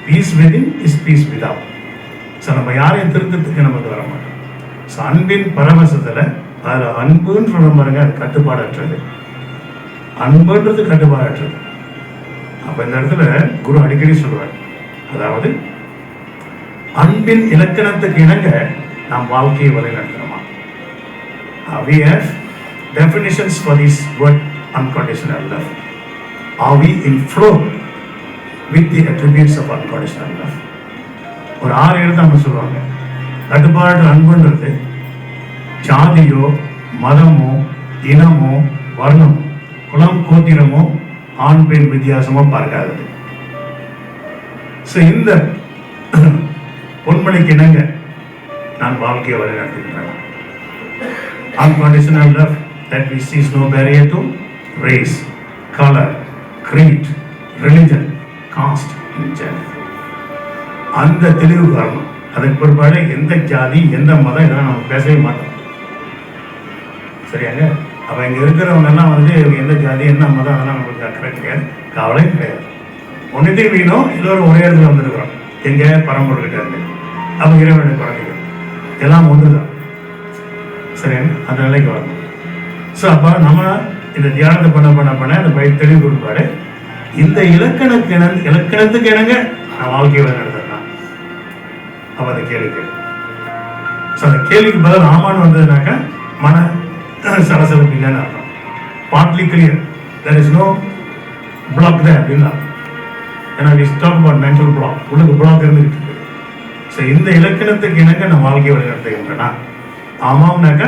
Piece within is peace without. So நம்ம யாரையும் திருத்தத்துக்கு நமக்கு வர மாட்டோம். ஸோ அன்பின் பரவசத்தில் அதில் அன்புன்னு சொல்ல பாருங்க, அது கட்டுப்பாடற்றது. அன்புன்றது கட்டுப்பாடற்றது. அப்போ இந்த இடத்துல குரு அடிக்கடி சொல்லுவார், அதாவது அன்பின் இலக்கணத்துக்கு இணங்க நாம் வாழ்க்கையை வழிநடத்தணுமா. We have definitions for this word unconditional love. Are we in flow with the attributes of unconditional love? ஒரு 6 எழுத்து நம்ம சொல்லுவாங்க. கட்டுப்பாடு அன்புன்றது ஜாதியோ மதமோ இனமோ வர்ணமோ குலம் கோத்திரமோ ஆண் பெண் வித்தியாசமோ பார்க்காதது. ஸோ இந்த பொன்மொழிக்கு இணங்க நான் வாழ்க்கையை வழிநடத்துகின்றேன். Unconditional love that we see no barrier to race, color, creed, religion, caste, and gender. அந்த தெளிவு காரணம். அதுக்கு பிற்பாடு எந்த ஜாதி எந்த மதம் இதெல்லாம் நம்ம பேசவே மாட்டோம். சரியாங்க? அப்போ இங்கே இருக்கிறவங்க எல்லாம் வந்து எந்த ஜாதி என்ன மதம் அதெல்லாம் நம்மளுக்கு அக்கறை கிடையாது, கவலையும் கிடையாது. ஒன்றுத்தையும் வீணும் எல்லோரும் ஒரே இடத்துல வந்துருக்குறோம். எங்கே பரம்பொருள்கிட்ட இருந்து அப்போ இறைவனுடைய குழந்தைகள் எல்லாம் ஒன்று தான். சரியாங்க? அந்த நிலைக்கு வரணும். ஸோ அப்போ நம்ம இந்த தியானத்தை பண்ண அந்த தெளிவு கொடுப்பாடு இந்த இலக்கணத்துக்கு இணங்க நான் வாழ்க்கையை நடத்துறேன். அப்போ அந்த கேள்விக்கு ஸோ அந்த கேள்விக்கு பதில் ஆமான்னு வந்ததுனாக்கா மன சலசலப்பு இல்லைன்னு அர்த்தம். Partly clear, there is no block தான் அப்படின்னா. ஏன்னா we talk about mental block, உங்களுக்கு பிளாக் இருந்துருக்கு. ஸோ இந்த இலக்கணத்துக்கு இணங்க நான் வாழ்க்கையை வழிநடத்துகின்றேன்னா ஆமாம்னாக்கா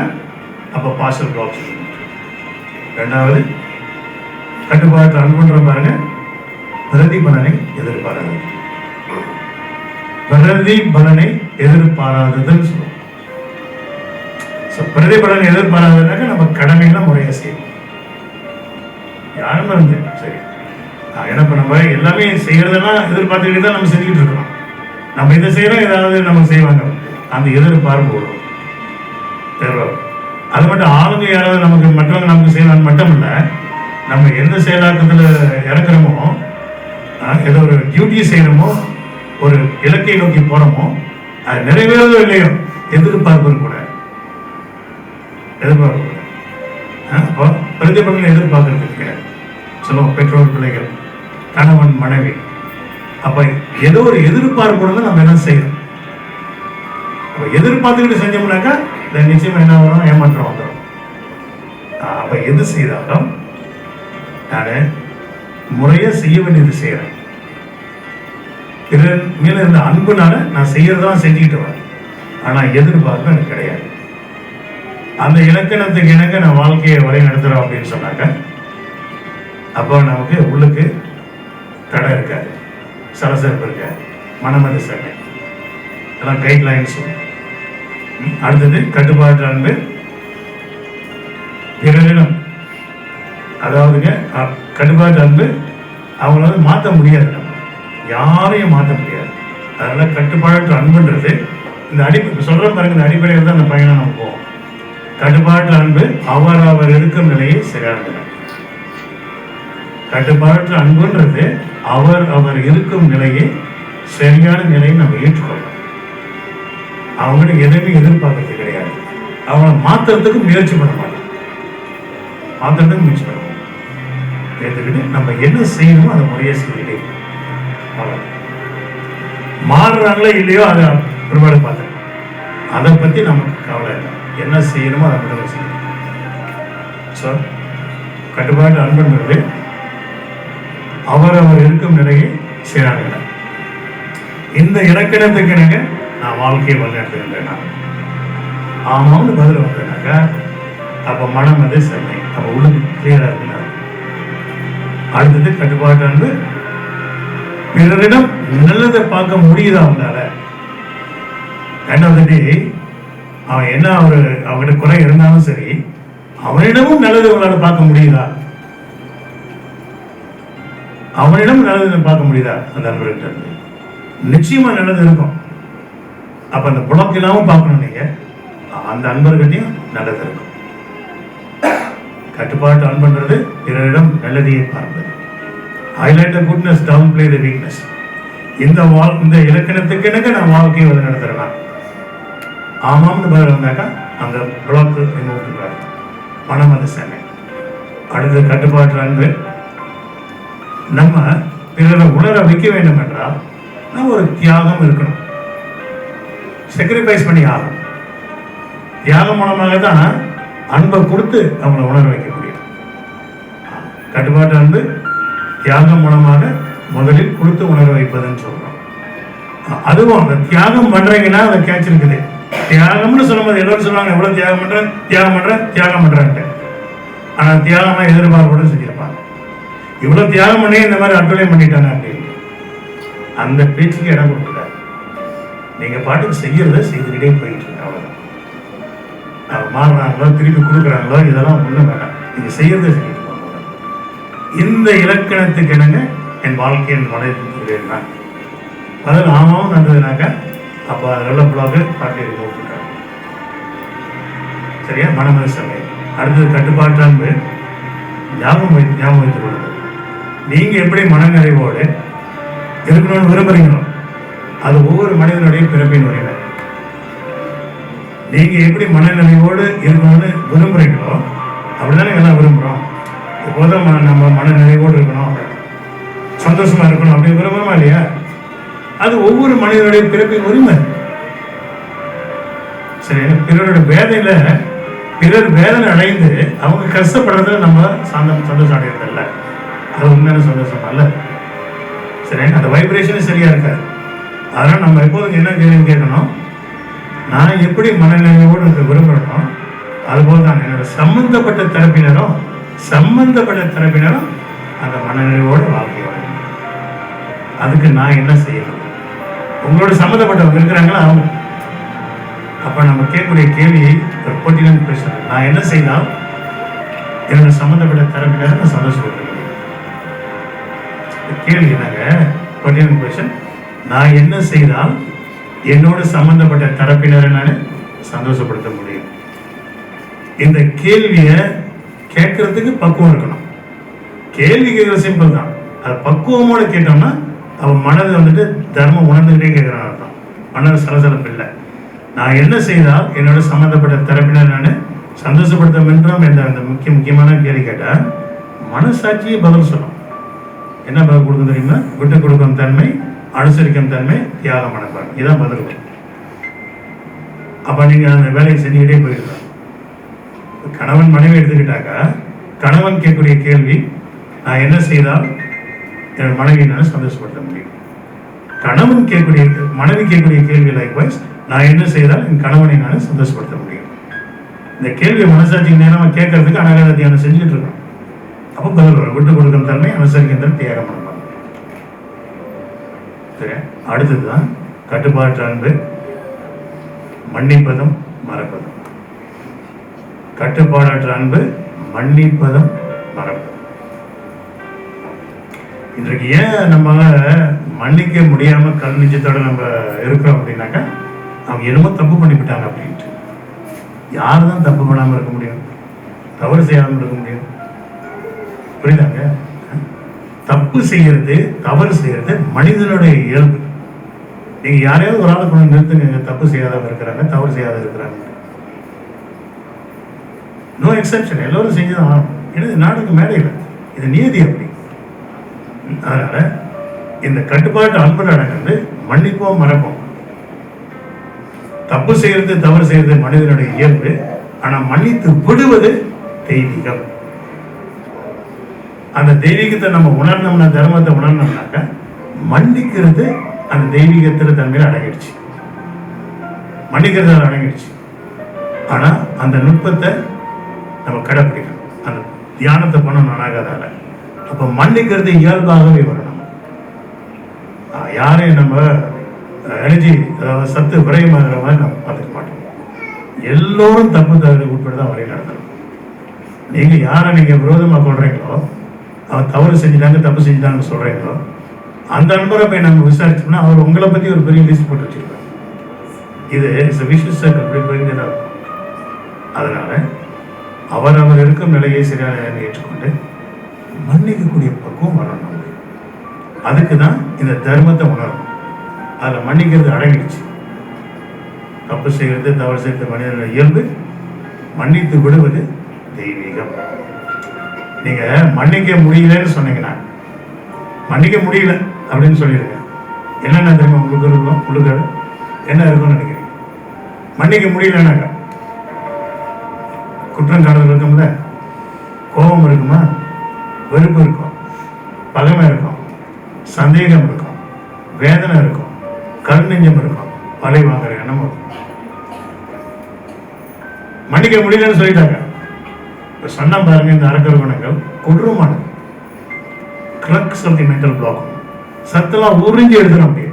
அப்போ பார்ஷல் பிளாக்ஸ். ரெண்டாவது கட்டுப்பாட்டு அன்புன்ற பாருங்க, பிரதிபலனை எதிர்பாராது. பிரதிபலனை எதிர்பாராததுன்னு சொல்லுவோம். பிரதிபலனை எதிர்பாராததுனாக்க நம்ம கடமைகளை முறையாக செய்யணும். யாரும் இருந்து சரி ஏன்னா இப்போ நம்ம எல்லாமே செய்யறதெல்லாம் எதிர்பார்த்துக்கிட்டு தான் நம்ம செஞ்சுக்கிட்டு இருக்கோம். நம்ம இதை செய்யறோம், ஏதாவது நம்ம செய்வாங்க, அந்த எதிர்பார்ப்பு வரும். அது மட்டும் ஆளுங்க யாராவது நமக்கு மற்றவங்க நமக்கு செய்யலாம் மட்டும் இல்லை, நம்ம எந்த செயலாக்கத்தில் இறக்குறோமோ, ஏதோ ஒரு டியூட்டி செய்யறோமோ, ஒரு இலக்கை நோக்கி போறோமோ, அது நிறைவேறதோ இல்லையோ எதிர்பார்ப்பு கூட அப்போ பிரதிபலனை எதிர்பார்க்கறதுக்கு கிடையாது. சொல்லுவோம் பெற்றோர் பிள்ளைகள் கணவன் மனைவி, அப்ப ஏதோ ஒரு எதிர்பார்ப்பு தான் நம்ம என்ன செய்யணும். அப்ப எதிர்பார்த்துக்கிட்டு செஞ்சோம்னாக்கா நிச்சயமா என்ன வரும், ஏமாற்றம் வந்துடும். அப்ப எது செய்தாலும் நான் முறையா செய்ய வேண்டியது செய்யறேன். பிறர் மேல இருந்த அன்புனால நான் செய்யறதான் செஞ்சுக்கிட்டு வரேன். ஆனா எதிர்பார்ப்பு எனக்கு கிடையாது. அந்த இலக்கணத்துக்கு இணங்க நான் வாழ்க்கையை வழி நடத்துறோம் அப்படின்னு சொன்னாக்க அப்போ நமக்கு உள்ளுக்கு தடை இருக்காது, சலசலப்பு இருக்காது, மனமது சண்டை எல்லாம் கைட்லைன்ஸ். அடுத்தது கட்டுப்பாட்டு அன்பு பிறரிடம், அதாவதுங்க கட்டுப்பாட்டு அன்பு அவங்கள வந்து மாற்ற முடியாது, நம்ம யாரையும் மாற்ற முடியாது. அதனால கட்டுப்பாட்டு அன்புன்றது இந்த அடிப்படை சொல்ற பாருங்க, இந்த அடிப்படையில் தான் அந்த பயணம் நம்ம போவோம். கட்டுப்பாட்டு அன்பு அவர் இருக்கும் நிலையை சரியான நிலை. கட்டுப்பாட்டு அன்புன்றது அவர் இருக்கும் நிலையை சரியான நிலையை நம்ம ஏற்றுக்கொள்ளணும். அவங்கள்ட்ட எதையுமே எதிர்பார்க்கறது கிடையாது. அவங்களை மாத்துறதுக்கு முயற்சி பண்ண மாட்டோம், மாத்துறதுக்கு முயற்சி பண்ண மாட்டோம். ஏற்றுக்கிட்டு நம்ம என்ன செய்யணுமோ அதை முறையை செய்யிட்டே மாறுறாங்களோ இல்லையோ அதை பிற்பாடு பார்த்துக்கணும். அதை பத்தி நமக்கு கவலை இல்லை, என்ன செய்யணுமோ அதை மட்டும் செய்யணும். ஸோ கட்டுப்பாட்டு அன்புன்றது அவர் இருக்கும் நிலையை செய்யறாங்க. இந்த இலக்கணத்துக்கு எனக்கு நான் வாழ்க்கையை வழிநடத்துகின்றேன். ஆமாம்னு பதில் வந்தேனாக்கா அப்போ மனம் வந்து சென்னை, அப்போ உள்ளுக்கு கிளியரா இருக்குன்னா. அடுத்தது கட்டுப்பாட்டு அன்பு பிறரிடம் நல்லதை பார்க்க முடியுதா அவங்களால. ரெண்டாவது அவன் என்ன அவங்ககிட்ட குறை இருந்தாலும் சரி, அவனிடமும் நல்லது உங்களால பார்க்க முடியுதா, அவனிடம் நல்லது பார்க்க முடியுதா. அந்த அன்பர்கிட்ட நிச்சயமா நல்லது இருக்கும். அப்ப அந்த புலக்கு இல்லாம பார்க்கணும், நீங்க அந்த அன்பர்கிட்டையும் நல்லது இருக்கும். கட்டுப்பாட்டு அன்புன்றது பிறரிடம் நல்லதையே பார்ப்பது. Highlight the goodness, downplay the weakness. இந்த இலக்கணத்துக்கு எனக்கு நான் வாழ்க்கையை வந்து நடத்துறேன். ஆமாம்னு பதில் வந்தாக்கா அந்த பிளாக்கு ரிமூவ் பண்றாரு. மனம் அது சென்னை. அடுத்த கட்டுப்பாட்டு அன்பு. நம்ம பிறரை உணர வைக்க வேண்டும் என்றால் நம்ம ஒரு தியாகம் இருக்கணும். சாக்ரிஃபைஸ் பண்ணி ஆகும். தியாகம் மூலமாக தான் அன்பை கொடுத்து அவங்களை உணர வைக்க முடியும். கட்டுப்பாட்டு அன்பு தியாகம் மூலமாக முதலில் கொடுத்து உணர வைப்பதுன்னு சொல்றோம். அதுவும் அந்த தியாகம் பண்றீங்கன்னா அதை கேட்ச் இருக்குது. தியாகம்னு சொல்லும்போது எல்லாரும் சொல்லுவாங்க, எவ்வளவு தியாகம் பண்றேன் தியாகம் பண்றேன் தியாகம் பண்றேன்ட்டு. ஆனா தியாகமா எதிர்பார்ப்போட செஞ்சிருப்பாங்க. இவ்வளவு தியாகம் பண்ணி இந்த மாதிரி அட்டுலையும் பண்ணிட்டாங்க அப்படின்னு அந்த பேச்சுக்கு இடம் கொடுக்குறாரு. நீங்க பாட்டுக்கு செய்யறத செய்துக்கிட்டே போயிட்டு இருக்கு. அவ்வளவுதான். அவங்க மாறுறாங்களோ திருப்பி கொடுக்குறாங்களோ இதெல்லாம் ஒண்ணும் வேண்டாம். நீங்க செய்யறத செஞ்சுட்டு போங்க. இந்த இலக்கணத்துக்கு என்னங்க என் வாழ்க்கையின் வளையத்துக்கு பதில் ஆமாவும் நடந்ததுனாக்கா அப்போ நல்ல பிளாக பாட்டி போட்டுட்டாங்க. சரியா? மனமது சமை. அடுத்தது கட்டுப்பாட்டு அன்பு. ஞாபகம் வைத்துக் கொள்ளுங்கள். நீங்க எப்படி மனநிறைவோடு இருக்கணும்னு விரும்புறீங்களோ அது ஒவ்வொரு மனிதனுடைய பிறப்பின் உரிமை. நீங்க எப்படி மனநிறைவோடு இருக்கணும்னு விரும்புறீங்களோ அப்படிதானே எல்லாம் விரும்புறோம். எப்போதும் நம்ம மனநிறைவோடு இருக்கணும், சந்தோஷமா இருக்கணும் அப்படி விரும்புறோமா இல்லையா? அது ஒவ்வொரு மனிதனுடைய பிறப்பின் உரிமை. சரி, பிறருடைய வேதனையில பிறர் வேதனை அடைந்து அவங்க கஷ்டப்படுறதுல நம்ம சந்தோஷம் அடையிறதில்ல. அது உண்மையான சந்தோஷம் அல்ல. சரி, அந்த வைப்ரேஷன் சரியா இருக்காது. அதனால நம்ம எப்போதும் என்ன கேள்வி கேட்கணும், நான் எப்படி மனநிலையோடு இருக்க விரும்புகிறேனோ அதுபோல் தான் என்னோட சம்பந்தப்பட்ட தரப்பினரும் அந்த மனநிலையோடு வாழ்க்கை வாழணும். அதுக்கு நான் என்ன செய்யணும்? உங்களோட சம்மந்தப்பட்டவங்க இருக்கிறாங்களா அவங்க. அப்ப நம்ம கேட்கக்கூடிய கேள்வி ஒரு போட்டியிலும் பேசுறது, நான் என்ன செய்தால் என்னோட சம்மந்தப்பட்ட தரப்பினர் நான் சந்தோஷப்படுத்த முடியும். கேள்வி என்னங்க போட்டியிலும் கொஸ்டின், நான் என்ன செய்தால் என்னோட சம்பந்தப்பட்ட தரப்பினரை நான் சந்தோஷப்படுத்த முடியும். இந்த கேள்வியை கேட்கறதுக்கு பக்குவம் இருக்கணும். கேள்வி கேட்கறது சிம்பிள் தான். அது பக்குவமோட கேட்டோம்னா அவன் மனது வந்துட்டு தர்மம் உணர்ந்துகிட்டே கேட்கிறான் அர்த்தம். மனது சலசலப்பு இல்லை. நான் என்ன செய்தால் என்னோட சம்பந்தப்பட்ட தரப்பினர் நான் சந்தோஷப்படுத்த வேண்டும் என்ற அந்த முக்கியமான கேள்வி கேட்டால் மனசாட்சியை பதில் சொல்லும். என்ன பதில் கொடுக்கும் தெரியுமா? விட்டு கொடுக்கும் தன்மை, அனுசரிக்கும் தன்மை, தியாக மனப்பான். இதான் பதில். அப்ப நீங்க அந்த வேலையை செஞ்சுக்கிட்டே போயிருக்கலாம். கணவன் மனைவி எடுத்துக்கிட்டாக்கா கணவன் கேட்கக்கூடிய கேள்வி, நான் என்ன செய்தால் என் மனைவியை நான் சந்தோஷப்படுத்த முடியும். மனைவி கேட்கக்கூடிய கேள்வி லைக்வைஸ், நான் என்ன செய்தால் என் கணவனை நான் சந்தோஷப்படுத்த முடியும். இந்த கேள்வி மனசாட்சி நேரமா கேட்கறதுக்கு அனகாத தியானம் செஞ்சுட்டு இருக்கோம். அப்போ பதில் வரும். விட்டு கொடுக்கும் தன்மை, அனுசரிக்கும் தன்மை, தியாகம் பண்ணலாம். சரி, அடுத்ததுதான் கட்டுப்பாட்டு அன்பு. மன்னிப்பதும் மறப்பதும். கட்டுப்பாடற்ற அன்பு, மன்னிப்பதும் மறப்பதும். இன்றைக்கு ஏன் நம்மளால மன்னிக்க முடியாம கல் நிச்சயத்தோட நம்ம இருக்கிறோம் அப்படின்னாக்கா அவங்க என்னமோ தப்பு பண்ணிவிட்டாங்க அப்படின்ட்டு. யாரு தான் தப்பு பண்ணாம இருக்க முடியும்? தவறு செய்யாம இருக்க முடியும்? புரியுதாங்க? தப்பு செய்யறது, தவறு செய்யறது மனிதனுடைய இயல்பு. நீங்க யாரையாவது ஒரு ஆளை கொண்டு நிறுத்துங்க, தப்பு செய்யாதவங்க இருக்கிறாங்க, தவறு செய்யாத இருக்கிறாங்க. நோ எக்ஸெப்ஷன், எல்லாரும் செஞ்சுதான் ஆகணும். ஏன்னா நாட்டுக்கு மேடையில் இது நீதி அப்படி. அதனால இந்த கட்டுப்பாட்டு அன்பு நடக்கிறது மன்னிப்போம் மறப்போம். தப்பு செய்யறது, தவறு செய்யறது மனிதனுடைய இயல்பு. ஆனா மன்னித்து விடுவது தெய்வீகம். அந்த தெய்வீகத்தை நம்ம உணர்ந்தோம்னா, தர்மத்தை உணர்ந்தோம்னாக்க மன்னிக்கிறது அந்த தெய்வீகத்துல தன்மையில அடங்கிடுச்சு. மன்னிக்கிறது அடங்கிடுச்சு. ஆனா அந்த நுட்பத்தை நம்ம கடைப்பிடிக்கணும். அந்த தியானத்தை பண்ணணும் அழகாதால. அப்ப மன்னிக்கிறது இயல்பாகவே வரணும். யாரையும் நம்ம எனர்ஜி சத்து விரயமாகிற மாதிரி நம்ம பார்த்துக்க மாட்டோம். எல்லோரும் தப்பு தவறு உட்பட்டுதான் வரையும் நடத்தணும். நீங்க யாரை நீங்க விரோதமா கொள்றீங்களோ, அவன் தவறு செஞ்சுட்டாங்க, தப்பு செஞ்சுட்டாங்கன்னு சொல்றீங்களோ, அந்த நண்பரை போய் நம்ம விசாரிச்சோம்னா அவர் உங்களை பத்தி ஒரு பெரிய லிஸ்ட் போட்டு வச்சிருக்காங்க. இது விஷஸ் சர்க்கிள் இப்படி போயிருந்தா. அதனால அவர் இருக்கும் நிலையை சரியான ஏற்றுக்கொண்டு மன்னிக்கக்கூடிய பக்குவம் வரணும். அதுக்கு தான் இந்த தர்மத்தை உணரணும். அதில் மன்னிக்கிறது அடங்கிடுச்சு. தப்பு செய்கிறது, தவறு செய்கிறது மனிதனுடைய இயல்பு. மன்னித்து விடுவது தெய்வீகம். நீங்கள் மன்னிக்க முடியலன்னு சொன்னீங்கன்னா, மன்னிக்க முடியல அப்படின்னு சொல்லிடுங்க. என்னென்ன தெரியுமா உங்களுக்கு இருக்கும்? உங்களுக்கு என்ன இருக்கும்னு நினைக்கிறீங்க? மன்னிக்க முடியலன்னாக்கா குற்றம் காணல் இருக்கும்ல, கோபம் இருக்குமா, வெறுப்பு இருக்கும், பகைமை இருக்கும், சந்தேகம் இருக்கும், வேதனை இருக்கும், கல் நெஞ்சம் இருக்கும், பழி வாங்குற எண்ணம் இருக்கும். மன்னிக்க முடியலன்னு சொல்லிட்டாங்க. இப்போ சொன்னா பாருங்க, இந்த அரக்கர் குணங்கள் கொடூரமானது. Crux of the mental block. சத்தெல்லாம் உறிஞ்சி எடுத்துடும் அப்படியே.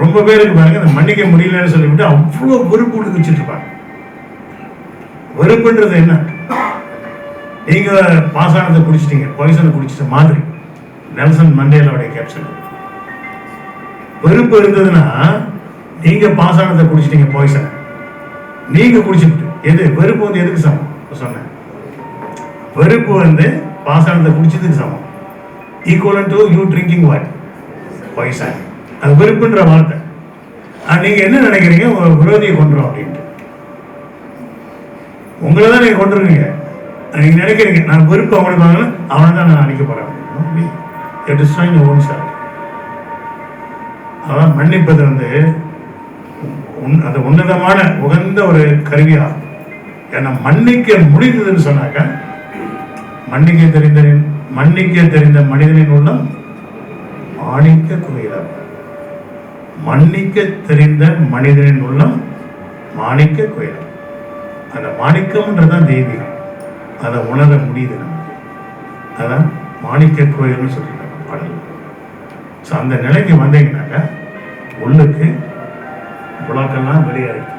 ரொம்ப பேருக்கு பாருங்க, இந்த மன்னிக்க முடியலன்னு சொல்லிவிட்டு அவ்வளோ வெறுப்பு கொடுத்து வச்சுட்டு இருப்பாங்க. வெறுப்புன்றது என்ன? நீங்க பாசானத்தை குடிச்சிட்டீங்க, பாய்சனை குடிச்சிட்ட மாதிரி. நெல்சன் மண்டேலாவுடைய கேப்சன். வெறுப்பு இருந்ததுன்னா நீங்க பாசானத்தை குடிச்சிட்டீங்க, பாய்சனை நீங்க குடிச்சுட்டு. எது வெறுப்பு வந்து எதுக்கு சமம் சொன்னேன்? வெறுப்பு வந்து பாசானத்தை குடிச்சதுக்கு சமம். Equivalent to you drinking what? Poison. அது வெறுப்புன்ற வார்த்தை. நீங்க என்ன நினைக்கிறீங்க? உங்க விரோதியை கொண்டுரும் அப்படின்ட்டு. உங்களை தான் நீங்க கொண்டுருவீங்க. நீங்க நினைக்கிறீங்க நான் வெறுப்பு அவங்களுக்கு வாங்க, அவனை தான் நான் அழிக்க போறேன். அதான் மன்னிப்பது வந்து அது உன்னதமான உகந்த ஒரு கருவியாகும். ஏன்னா மன்னிக்க முடிந்ததுன்னு சொன்னாக்க, மன்னிக்க தெரிந்த மனிதனின் உள்ளம் மாணிக்க குவியலாம். மன்னிக்க தெரிந்த மனிதனின் உள்ளம் மாணிக்க குவியலாம். அந்த மாணிக்கம்ன்றதான் தெய்வீகம். அதை உணர முடியுது நமக்கு. அதான் மாணிக்க கோயில்னு சொல்லிட்டாங்க பாடல். ஸோ அந்த நிலைக்கு வந்தீங்கன்னாக்கா உள்ளுக்கு புலாக்கெல்லாம் வெளியாயிடுது.